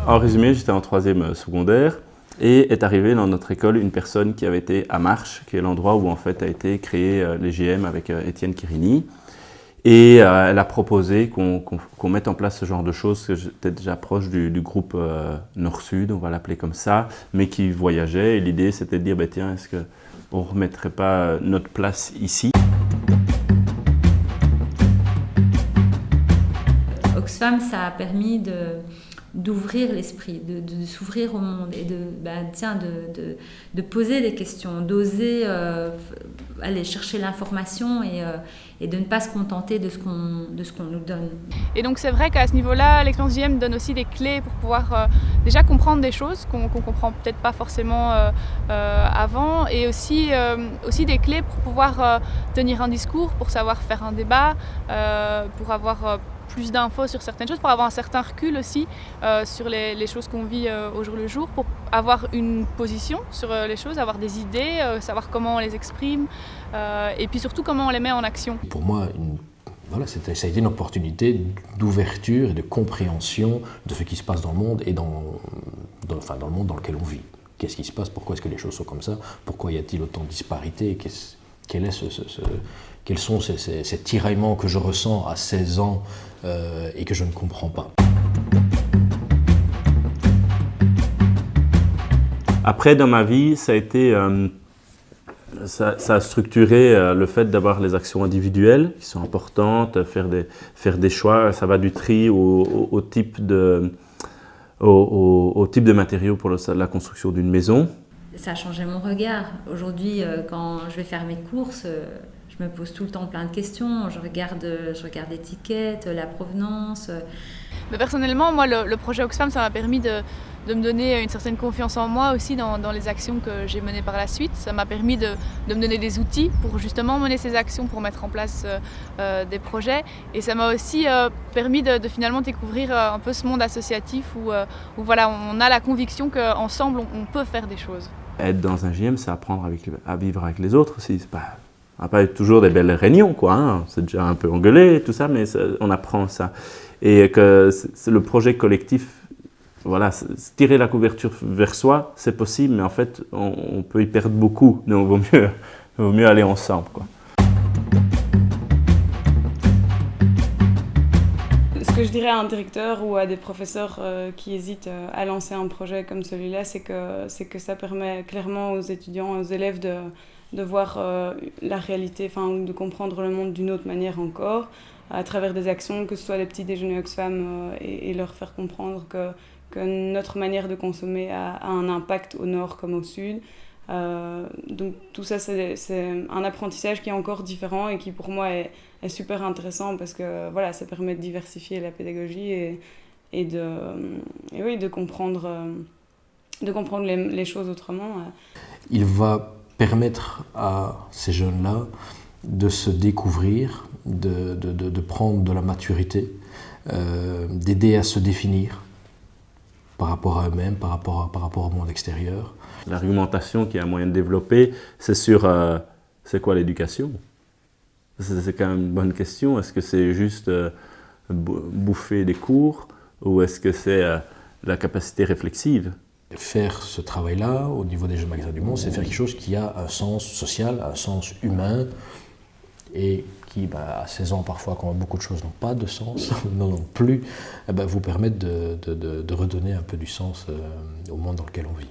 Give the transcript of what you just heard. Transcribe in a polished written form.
En résumé, j'étais en 3e secondaire et est arrivée dans notre école une personne qui avait été à Marche, qui est l'endroit où en fait a été créé les JM avec Étienne Quirini. Et elle a proposé qu'on mette en place ce genre de choses, que j'étais déjà proche du groupe Nord-Sud, on va l'appeler comme ça, mais qui voyageait. Et l'idée, c'était de dire, bah, tiens, est-ce qu'on ne remettrait pas notre place ici? Oxfam, ça a permis d'ouvrir l'esprit, de s'ouvrir au monde et de poser des questions, d'oser aller chercher l'information et de ne pas se contenter de ce qu'on nous donne. Et donc c'est vrai qu'à ce niveau-là, l'expérience JM donne aussi des clés pour pouvoir déjà comprendre des choses qu'on comprend peut-être pas forcément avant, et aussi des clés pour pouvoir tenir un discours, pour savoir faire un débat, pour avoir plus d'infos sur certaines choses, pour avoir un certain recul aussi sur les choses qu'on vit au jour le jour, pour avoir une position sur les choses, avoir des idées, savoir comment on les exprime et puis surtout comment on les met en action. Pour moi, ça a été une opportunité d'ouverture et de compréhension de ce qui se passe dans le monde et dans le monde dans lequel on vit. Qu'est-ce qui se passe? Pourquoi est-ce que les choses sont comme ça? Pourquoi y a-t-il autant de disparités? Quels sont ces tiraillements que je ressens à 16 ans et que je ne comprends pas? Après, dans ma vie, ça a été, ça a structuré le fait d'avoir les actions individuelles qui sont importantes, faire des choix. Ça va du tri au type de matériaux pour la construction d'une maison. Ça a changé mon regard. Aujourd'hui, quand je vais faire mes courses, je me pose tout le temps plein de questions. Je regarde l'étiquette, la provenance. Mais personnellement, moi, le projet Oxfam, ça m'a permis de me donner une certaine confiance en moi aussi dans les actions que j'ai menées par la suite. Ça m'a permis de me donner des outils pour justement mener ces actions, pour mettre en place des projets. Et ça m'a aussi permis de finalement découvrir un peu ce monde associatif où voilà, on a la conviction qu'ensemble, on peut faire des choses. Être dans un JM, c'est apprendre à vivre avec les autres aussi. Ça va pas être toujours des belles réunions, quoi. Hein. C'est déjà un peu engueulé, tout ça, mais on apprend ça. Et que le projet collectif, voilà, tirer la couverture vers soi, c'est possible, mais en fait, on peut y perdre beaucoup. Donc, il vaut mieux aller ensemble, quoi. Ce que je dirais à un directeur ou à des professeurs qui hésitent à lancer un projet comme celui-là, c'est que ça permet clairement aux étudiants, aux élèves de voir la réalité, ou de comprendre le monde d'une autre manière encore, à travers des actions, que ce soit les petits déjeuners Oxfam, et leur faire comprendre que notre manière de consommer a un impact au nord comme au sud. Donc tout ça, c'est un apprentissage qui est encore différent et qui pour moi est super intéressant parce que voilà, ça permet de diversifier la pédagogie et de comprendre les choses autrement. Il va permettre à ces jeunes-là de se découvrir, de prendre de la maturité, d'aider à se définir par rapport à eux-mêmes, par rapport au monde extérieur. L'argumentation qui est un moyen de développer, c'est sur c'est quoi l'éducation? C'est quand même une bonne question. Est-ce que c'est juste bouffer des cours ou est-ce que c'est la capacité réflexive? Faire ce travail-là au niveau des Jeux Magasins du Monde, c'est faire quelque chose qui a un sens social, un sens humain et qui, à 16 ans parfois, quand beaucoup de choses n'ont pas de sens, non plus, vous permettent de redonner un peu du sens au monde dans lequel on vit.